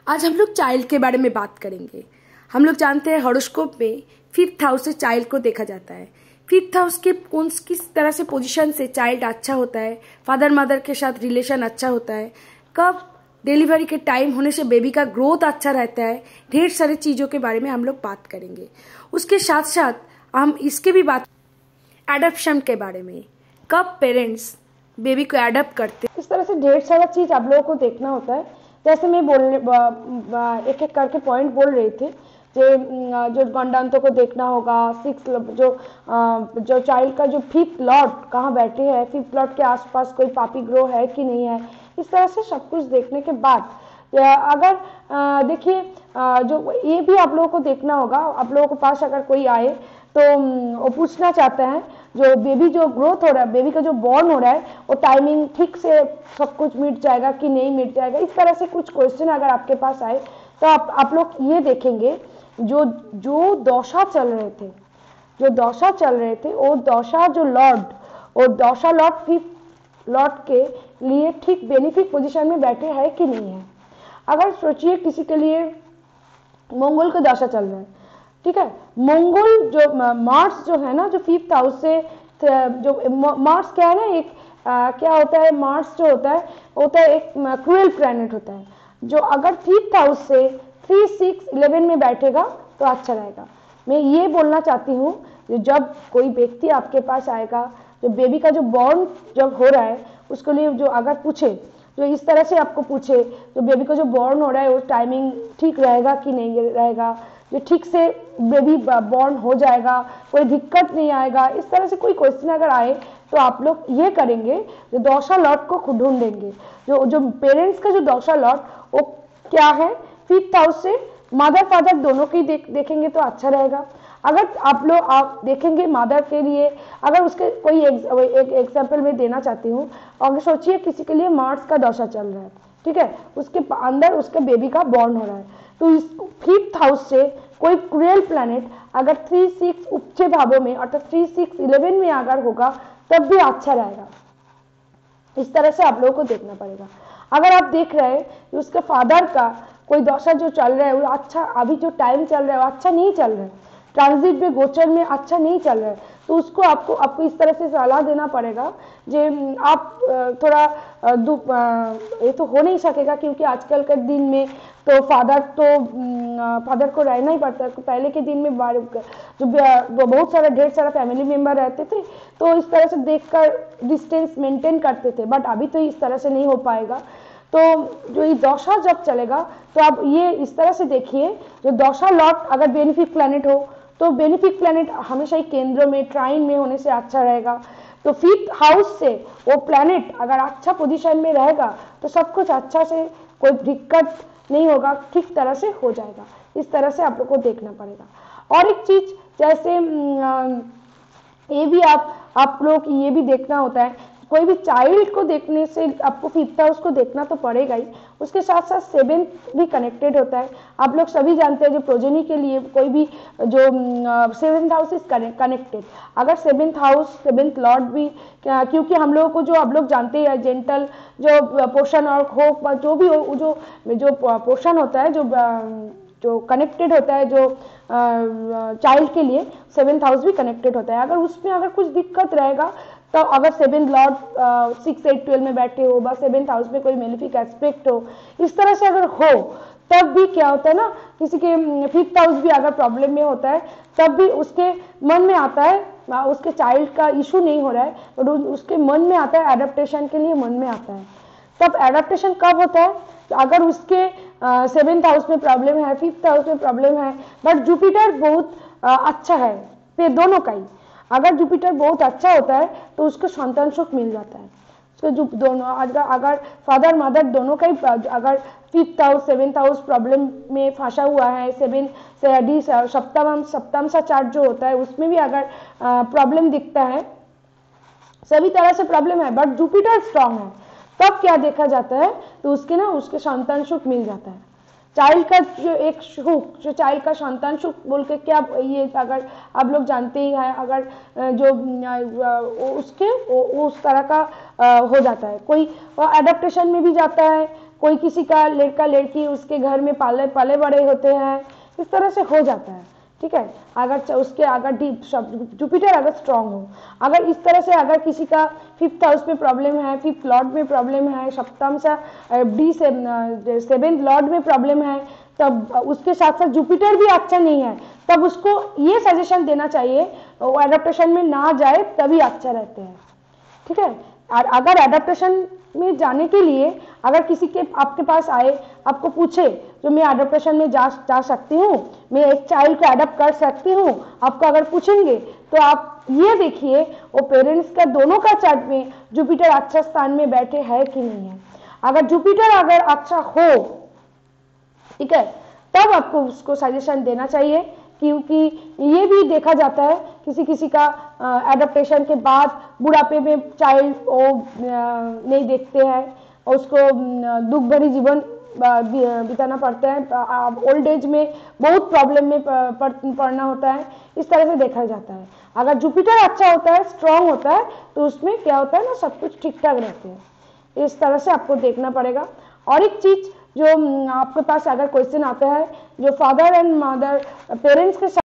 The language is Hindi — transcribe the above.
आज हम लोग चाइल्ड के बारे में बात करेंगे। हम लोग जानते हैं हॉरोस्कोप में 5th हाउस से चाइल्ड को देखा जाता है। 5th हाउस के किस तरह से पोजीशन से चाइल्ड अच्छा होता है, फादर मदर के साथ रिलेशन अच्छा होता है, कब डिलीवरी के टाइम होने से बेबी का ग्रोथ अच्छा रहता है, ढेर सारी चीज़ों के बारे में हम लोग बात करेंगे। उसके साथ साथ हम इसके भी बात एडॉप्शन के बारे में, कब पेरेंट्स बेबी को एडॉप्ट करते हैं। इस तरह से ढेर सारा चीज़ आप लोगों को देखना होता है। जैसे मैं एक एक करके पॉइंट बोल रही थी, जो गंडांतों को देखना होगा, 6 जो चाइल्ड का जो 5th लॉर्ड कहाँ बैठे हैं, 5th लॉर्ड के आसपास कोई पापी ग्रो है कि नहीं है, इस तरह से सब कुछ देखने के बाद अगर देखिए जो ये भी आप लोगों को देखना होगा। आप लोगों के पास अगर कोई आए तो वो पूछना चाहते हैं जो बेबी जो ग्रोथ हो रहा है, बेबी का जो बॉर्न हो रहा है, वो टाइमिंग ठीक से सब कुछ मिट जाएगा कि नहीं मिट जाएगा। इस तरह से कुछ क्वेश्चन अगर आपके पास आए तो आप लोग ये देखेंगे जो दशा चल रहे थे, वो दशा जो लॉर्ड, और दशा लॉर्ड 5th लॉर्ड के लिए ठीक बेनिफिट पोजीशन में बैठे हैं कि नहीं है। अगर सोचिए किसी के लिए मंगल का दशा चल रहा है, ठीक है, मंगल जो मार्स जो है ना, जो 5th हाउस से जो मार्स क्या है ना, एक क्या होता है, मार्स जो होता है एक क्रूएल प्लैनेट होता है, जो अगर 5th हाउस से 3, 6, 11 में बैठेगा तो अच्छा रहेगा। मैं ये बोलना चाहती हूँ, जब कोई व्यक्ति आपके पास आएगा, जो बेबी का जो बॉर्न जब हो रहा है उसके लिए जो अगर पूछे, जो इस तरह से आपको पूछे, जो बेबी का जो बॉर्न हो रहा है वो टाइमिंग ठीक रहेगा कि नहीं रहेगा, जो ठीक से बेबी बॉर्न हो जाएगा, कोई दिक्कत नहीं आएगा, इस तरह से कोई क्वेश्चन अगर आए तो आप लोग ये करेंगे, जो दशा लॉर्ड को ढूंढेंगे। जो पेरेंट्स का जो दशा लॉर्ड वो क्या है, 5th हाउस से मदर फादर दोनों की देखेंगे तो अच्छा रहेगा। अगर आप देखेंगे मदर के लिए, अगर उसके कोई एक एग्जाम्पल मैं देना चाहती हूँ। अगर सोचिए किसी के लिए मार्स का दशा चल रहा है, ठीक है, उसके अंदर उसके बेबी का बॉर्न हो रहा है, तो इस 5th हाउस से कोई क्रूएल प्लैनेट अगर 3, 6 उच्च भावों में, अर्थात 3, 6, 11 में अगर होगा तब भी अच्छा रहेगा। इस तरह से आप लोगों को देखना पड़ेगा। अगर आप देख रहे हैं कि उसके फादर का कोई दशा जो चल रहा है वो अच्छा, अभी जो टाइम चल रहा है वो अच्छा नहीं चल रहा है, ट्रांजिट में गोचर में अच्छा नहीं चल रहा है, तो उसको आपको इस तरह से सलाह देना पड़ेगा जे आप थोड़ा ये तो हो नहीं सकेगा, क्योंकि आजकल के दिन में तो फादर को रहना ही पड़ता है। पहले के दिन में जो बहुत सारा ढेर सारा फैमिली मेम्बर रहते थे, तो इस तरह से देखकर डिस्टेंस मेंटेन करते थे, बट अभी तो इस तरह से नहीं हो पाएगा। तो जो ये दशा जब चलेगा तो आप ये इस तरह से देखिए, जो दशा लॉर्ड अगर बेनिफिक प्लैनेट हो तो बेनिफिक प्लैनेट हमेशा ही केंद्र में, ट्राइन में होने से अच्छा रहेगा। तो 5th हाउस से वो प्लैनेट अगर अच्छा पोजीशन में रहेगा तो सब कुछ अच्छा से, कोई दिक्कत नहीं होगा, ठीक तरह से हो जाएगा। इस तरह से आप लोग को देखना पड़ेगा। और एक चीज जैसे ये भी आप लोग ये भी देखना होता है, कोई भी चाइल्ड को देखने से आपको 5th हाउस को देखना तो पड़ेगा ही, उसके साथ साथ 7th भी कनेक्टेड होता है। आप लोग सभी जानते हैं जो प्रोजेनी के लिए कोई भी जो 7th हाउस इज कनेक्टेड, अगर 7th हाउस 7th लॉर्ड भी, क्योंकि हम लोगों को जो आप लोग जानते हैं जेंटल जो पोषण और होप, जो भी जो पोषण होता है, जो कनेक्टेड होता है, जो चाइल्ड के लिए 7th हाउस भी कनेक्टेड होता है। अगर उसमें अगर कुछ दिक्कत रहेगा तो अगर 7th लॉर्ड 6, 8, 12 में बैठे हो, बस 7th हाउस में कोई मेलिफिक एस्पेक्ट हो, इस तरह से अगर हो, तब भी क्या होता है ना, किसी के 5th हाउस भी अगर प्रॉब्लम में होता है तब भी उसके मन में आता है, उसके चाइल्ड का इशू नहीं हो रहा है, और उसके मन में आता है एडेप्टेशन के लिए मन में आता है। तब एडेप्टेशन कब होता है, तो अगर उसके 7th हाउस में प्रॉब्लम है, 5th हाउस में प्रॉब्लम है, बट जुपिटर बहुत अच्छा है, फिर दोनों का ही अगर जुपिटर बहुत अच्छा होता है तो उसको संतान सुख मिल जाता है। उसको जो दोनों अगर फादर मदर दोनों का ही अगर 5th house 7th house problem में फंसा हुआ है, 7 से सप्तम सा चार्ट जो होता है उसमें भी अगर प्रॉब्लम दिखता है, सभी तरह से प्रॉब्लम है, बट जुपिटर स्ट्रांग है, तब क्या देखा जाता है, तो उसके संतान सुख मिल जाता है। चाइल्ड का जो एक सुख, जो चाइल्ड का संतान सुख बोल के क्या, ये अगर आप लोग जानते ही हैं, अगर जो उसके उस तरह का हो जाता है, कोई एडेप्टेशन में भी जाता है, कोई किसी का लड़का लड़की उसके घर में पाले पाले बड़े होते हैं, इस तरह से हो जाता है। ठीक है, अगर उसके अगर जुपिटर अगर स्ट्रांग हो, अगर इस तरह से अगर किसी का 5th हाउस में प्रॉब्लम है, 5th लॉर्ड में प्रॉब्लम है, सप्तम से डी से 7th लॉर्ड में प्रॉब्लम है, तब उसके साथ साथ जुपिटर भी अच्छा नहीं है, तब उसको ये सजेशन देना चाहिए वो एडाप्टेशन में ना जाए, तभी अच्छा रहते हैं। ठीक है, और अगर एडाप्टेशन में जाने के लिए अगर किसी के आपके पास आए, आपको पूछे जो मैं एडाप्टेशन में जा सकती हूँ, मैं एक चाइल्ड को एडाप्ट कर सकती हूँ, आपको अगर पूछेंगे तो आप ये देखिए वो पेरेंट्स का दोनों का चार्ट में जुपिटर अच्छा स्थान में बैठे हैं कि नहीं है। अगर जुपिटर अगर अच्छा हो, ठीक है, तब आपको उसको सजेशन देना चाहिए, क्योंकि ये भी देखा जाता है किसी किसी का एडाप्टेशन के बाद बुढ़ापे में चाइल्ड वो नहीं देखते हैं, उसको दुख भरी जीवन बिताना पड़ता है, ओल्ड एज में बहुत प्रॉब्लम में पड़ना होता है, इस तरह से देखा जाता है। अगर जुपिटर अच्छा होता है, स्ट्रांग होता है, तो उसमें क्या होता है ना, सब कुछ ठीक ठाक रहते हैं। इस तरह से आपको देखना पड़ेगा। और एक चीज जो आपके पास अगर क्वेश्चन आता है, जो फादर एंड मदर पेरेंट्स के